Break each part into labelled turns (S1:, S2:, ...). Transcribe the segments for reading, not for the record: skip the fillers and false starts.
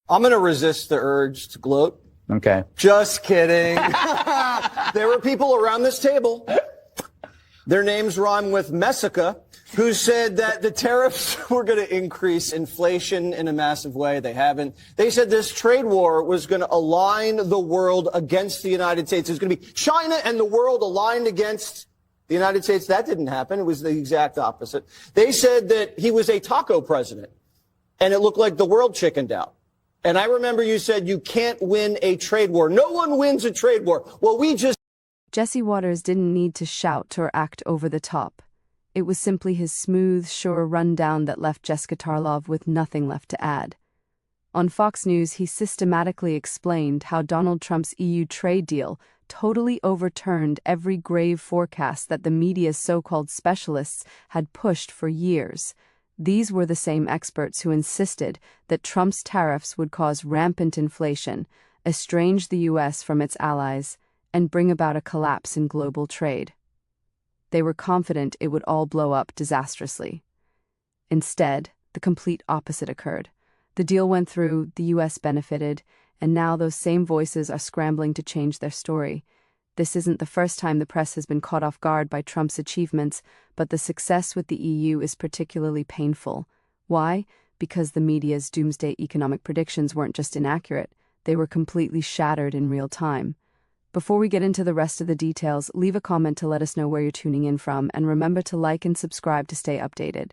S1: I'm going to resist the urge to gloat.
S2: Okay.
S1: Just kidding. There were people around this table. Their names rhyme with Messica, who said that the tariffs were going to increase inflation in a massive way. They haven't. They said this trade war was going to align the world against the United States. It was going to be China and the world aligned against the United States. That didn't happen. It was the exact opposite. They said that he was a taco president, and it looked like the world chickened out. And I remember you said you can't win a trade war. No one wins a trade war. Well,
S3: Jesse Watters didn't need to shout or act over the top. It was simply his smooth, sure rundown that left Jessica Tarlov with nothing left to add. On Fox News, he systematically explained how Donald Trump's EU trade deal totally overturned every grave forecast that the media's so-called specialists had pushed for years. These were the same experts who insisted that Trump's tariffs would cause rampant inflation, estrange the U.S. from its allies, and bring about a collapse in global trade. They were confident it would all blow up disastrously. Instead, the complete opposite occurred. The deal went through, the U.S. benefited, and now those same voices are scrambling to change their story. This isn't the first time the press has been caught off guard by Trump's achievements, but the success with the EU is particularly painful. Why? Because the media's doomsday economic predictions weren't just inaccurate, they were completely shattered in real time. Before we get into the rest of the details, leave a comment to let us know where you're tuning in from, and remember to like and subscribe to stay updated.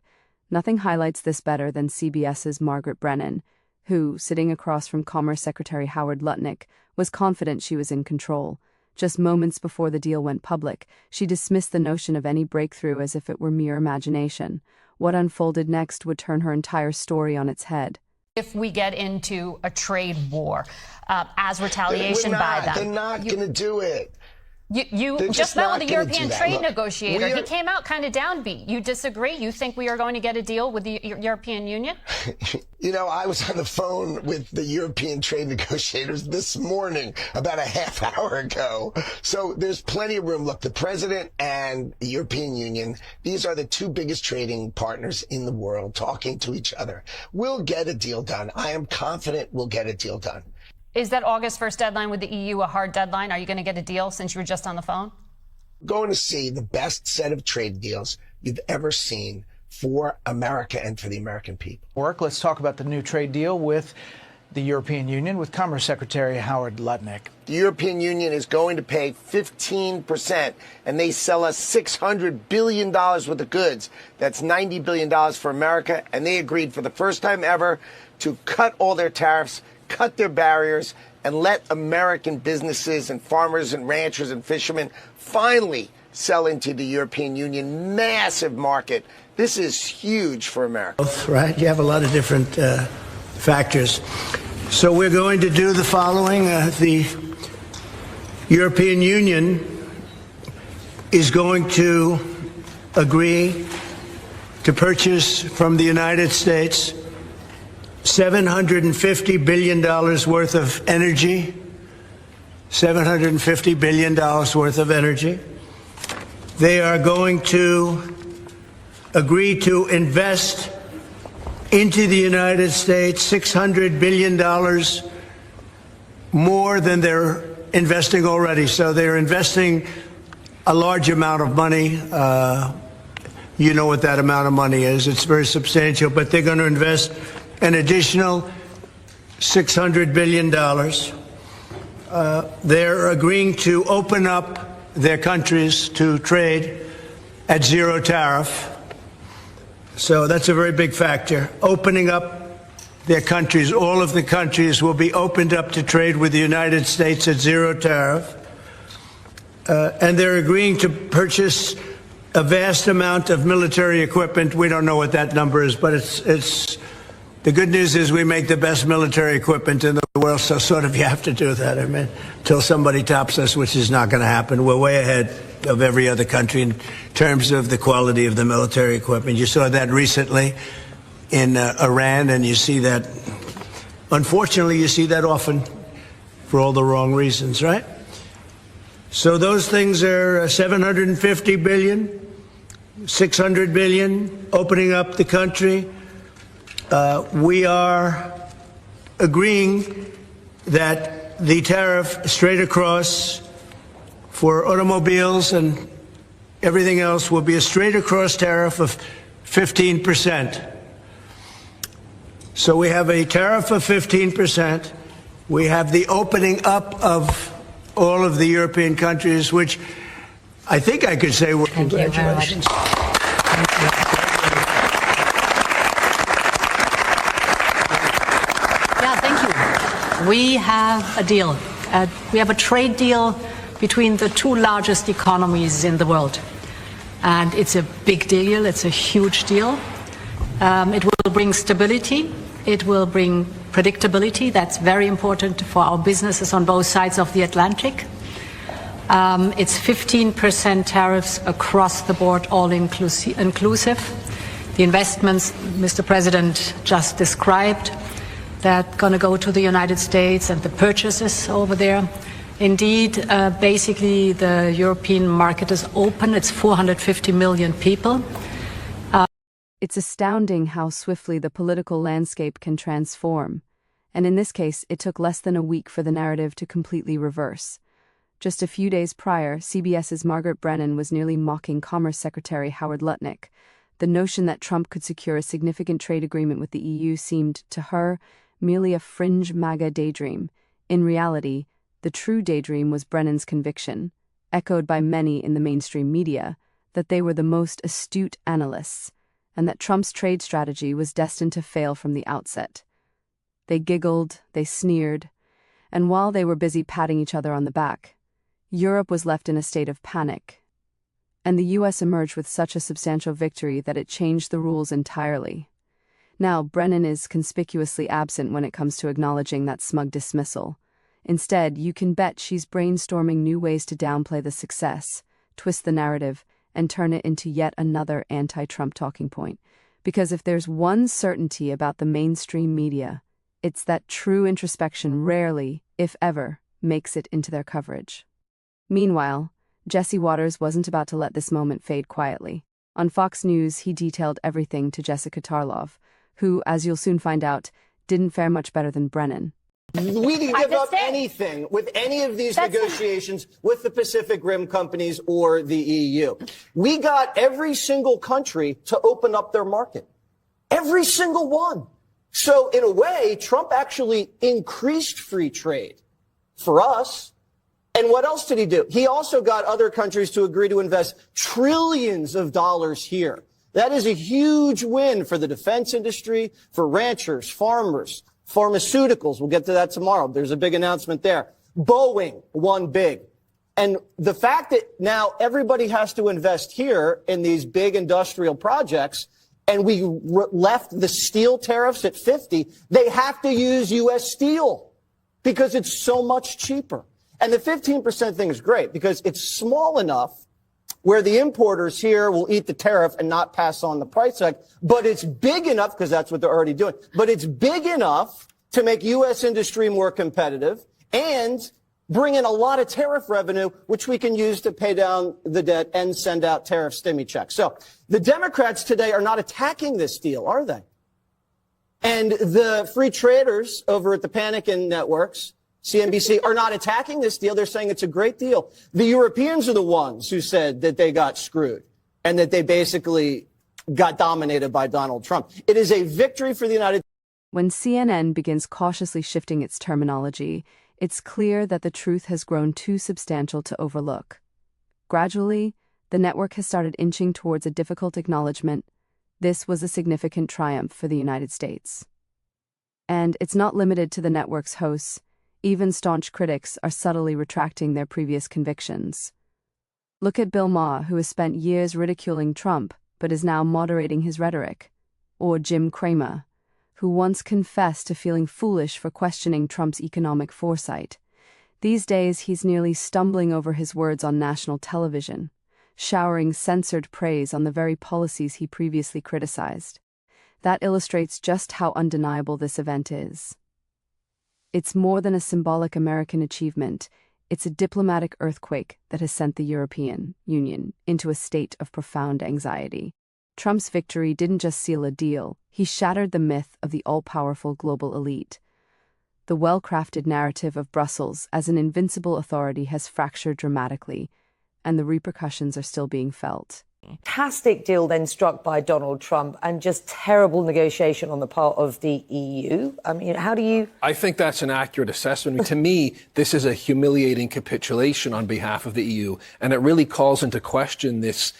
S3: Nothing highlights this better than CBS's Margaret Brennan, who, sitting across from Commerce Secretary Howard Lutnick, was confident she was in control. Just moments before the deal went public, she dismissed the notion of any breakthrough as if it were mere imagination. What unfolded next would turn her entire story on its head.
S4: If we get into a trade war as retaliation by them.
S5: They're not going to do it.
S4: You just met with the European trade negotiator. He came out kind of downbeat. You disagree? You think we are going to get a deal with the European Union?
S5: You know, I was on the phone with the European trade negotiators this morning, about a half hour ago. So there's plenty of room. Look, the president and the European Union, these are the two biggest trading partners in the world talking to each other. We'll get a deal done. I am confident we'll get a deal done.
S4: Is that August 1st deadline with the EU a hard deadline? Are you going to get a deal since you were just on the phone?
S5: Going to see the best set of trade deals you've ever seen for America and for the American people.
S6: Let's talk about the new trade deal with the European Union, with Commerce Secretary Howard Lutnick.
S5: The European Union is going to pay 15%, and they sell us $600 billion worth of goods. That's $90 billion for America, and they agreed for the first time ever to cut all their tariffs, cut their barriers, and let American businesses and farmers and ranchers and fishermen finally sell into the European Union. Massive market. This is huge for America.
S7: Right? You have a lot of different factors. So we're going to do the following. The European Union is going to agree to purchase from the United States $750 billion worth of energy. $750 billion worth of energy. They are going to agree to invest into the United States $600 billion more than they're investing already. So they're investing a large amount of money. You know what that amount of money is. It's very substantial, but they're going to invest an additional $600 billion. They're agreeing to open up their countries to trade at zero tariff. So that's a very big factor. Opening up their countries, all of the countries will be opened up to trade with the United States at zero tariff. And they're agreeing to purchase a vast amount of military equipment. We don't know what that number is, but it's the good news is we make the best military equipment in the world, so sort of you have to do that. I mean, until somebody tops us, which is not going to happen. We're way ahead of every other country in terms of the quality of the military equipment. You saw that recently in Iran, and you see that, unfortunately, you see that often for all the wrong reasons, right? So those things are $750 billion, $600 billion, opening up the country. We are agreeing that the tariff straight across for automobiles and everything else will be a straight across tariff of 15%. So we have a tariff of 15%. We have the opening up of all of the European countries, which I think I could say were congratulations.
S2: Yeah, thank you. We have a deal. We have a trade deal between the two largest economies in the world. And it's a big deal. It's a huge deal. It will bring stability. It will bring predictability. That's very important for our businesses on both sides of the Atlantic. It's 15% tariffs across the board, all inclusive. The investments Mr. President just described, that going to go to the United States and the purchases over there. Indeed, basically the European market is open. It's 450 million people.
S3: It's astounding how swiftly the political landscape can transform. And in this case, it took less than a week for the narrative to completely reverse. Just a few days prior, CBS's Margaret Brennan was nearly mocking Commerce Secretary Howard Lutnick. The notion that Trump could secure a significant trade agreement with the EU seemed, to her, merely a fringe MAGA daydream. In reality, the true daydream was Brennan's conviction, echoed by many in the mainstream media, that they were the most astute analysts, and that Trump's trade strategy was destined to fail from the outset. They giggled, they sneered, and while they were busy patting each other on the back, Europe was left in a state of panic. And the US emerged with such a substantial victory that it changed the rules entirely. Now, Brennan is conspicuously absent when it comes to acknowledging that smug dismissal. Instead, you can bet she's brainstorming new ways to downplay the success, twist the narrative, and turn it into yet another anti-Trump talking point. Because if there's one certainty about the mainstream media, it's that true introspection rarely, if ever, makes it into their coverage. Meanwhile, Jesse Watters wasn't about to let this moment fade quietly. On Fox News, he detailed everything to Jessica Tarlov, who, as you'll soon find out, didn't fare much better than Brennan.
S1: We didn't give up anything with any of these negotiations with the Pacific Rim companies or the EU. We got every single country to open up their market. Every single one. So in a way, Trump actually increased free trade for us. And what else did he do? He also got other countries to agree to invest trillions of dollars here. That is a huge win for the defense industry, for ranchers, farmers, pharmaceuticals. We'll get to that tomorrow. There's a big announcement there. Boeing won big. And the fact that now everybody has to invest here in these big industrial projects, and we left the steel tariffs at 50, they have to use U.S. steel because it's so much cheaper. And the 15% thing is great because it's small enough where the importers here will eat the tariff and not pass on the price hike. But it's big enough, because that's what they're already doing, but it's big enough to make U.S. industry more competitive and bring in a lot of tariff revenue, which we can use to pay down the debt and send out tariff stimmy checks. So the Democrats today are not attacking this deal, are they? And the free traders over at the Panikin networks, CNBC, are not attacking this deal. They're saying it's a great deal. The Europeans are the ones who said that they got screwed and that they basically got dominated by Donald Trump. It is a victory for the United States.
S3: When CNN begins cautiously shifting its terminology, it's clear that the truth has grown too substantial to overlook. Gradually, the network has started inching towards a difficult acknowledgement. This was a significant triumph for the United States. And it's not limited to the network's hosts. Even staunch critics are subtly retracting their previous convictions. Look at Bill Maher, who has spent years ridiculing Trump, but is now moderating his rhetoric. Or Jim Cramer, who once confessed to feeling foolish for questioning Trump's economic foresight. These days, he's nearly stumbling over his words on national television, showering censored praise on the very policies he previously criticized. That illustrates just how undeniable this event is. It's more than a symbolic American achievement. It's a diplomatic earthquake that has sent the European Union into a state of profound anxiety. Trump's victory didn't just seal a deal, he shattered the myth of the all-powerful global elite. The well-crafted narrative of Brussels as an invincible authority has fractured dramatically, and the repercussions are still being felt.
S8: Fantastic deal then struck by Donald Trump and just terrible negotiation on the part of the EU. I mean, how do you...
S9: I think that's an accurate assessment. To me, this is a humiliating capitulation on behalf of the EU, and it really calls into question this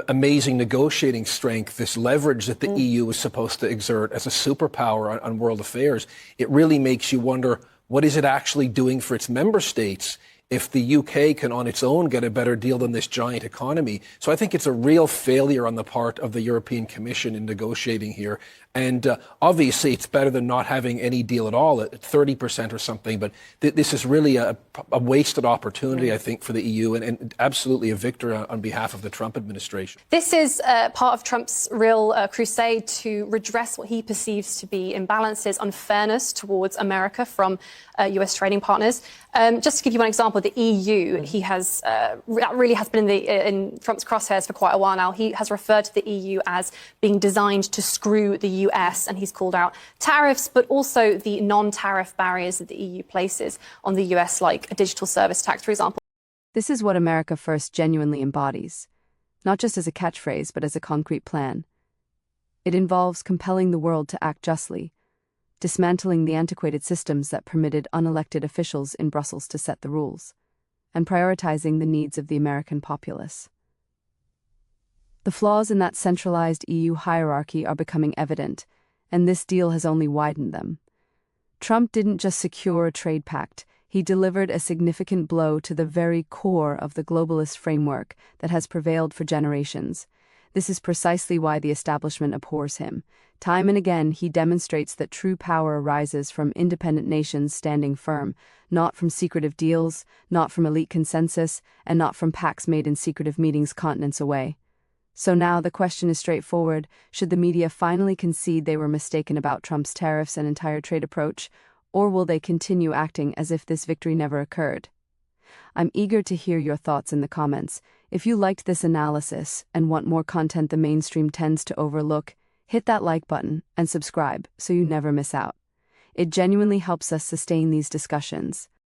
S9: amazing negotiating strength, this leverage that the EU is supposed to exert as a superpower on world affairs. It really makes you wonder, what is it actually doing for its member states if the UK can on its own get a better deal than this giant economy? So I think it's a real failure on the part of the European Commission in negotiating here. And obviously, it's better than not having any deal at all at 30% or something. But this is really a wasted opportunity, I think, for the EU, and absolutely a victory on behalf of the Trump administration.
S10: This is part of Trump's real crusade to redress what he perceives to be imbalances, unfairness towards America from US trading partners. Just to give you one example, the EU, he has really has been in Trump's crosshairs for quite a while now. He has referred to the EU as being designed to screw the US, and he's called out tariffs, but also the non-tariff barriers that the EU places on the US, like a digital service tax, for example.
S3: This is what America First genuinely embodies, not just as a catchphrase, but as a concrete plan. It involves compelling the world to act justly, dismantling the antiquated systems that permitted unelected officials in Brussels to set the rules, and prioritizing the needs of the American populace. The flaws in that centralized EU hierarchy are becoming evident, and this deal has only widened them. Trump didn't just secure a trade pact, he delivered a significant blow to the very core of the globalist framework that has prevailed for generations. This is precisely why the establishment abhors him. Time and again, he demonstrates that true power arises from independent nations standing firm, not from secretive deals, not from elite consensus, and not from pacts made in secretive meetings continents away. So now the question is straightforward. Should the media finally concede they were mistaken about Trump's tariffs and entire trade approach, or will they continue acting as if this victory never occurred? I'm eager to hear your thoughts in the comments. If you liked this analysis and want more content the mainstream tends to overlook, hit that like button and subscribe so you never miss out. It genuinely helps us sustain these discussions.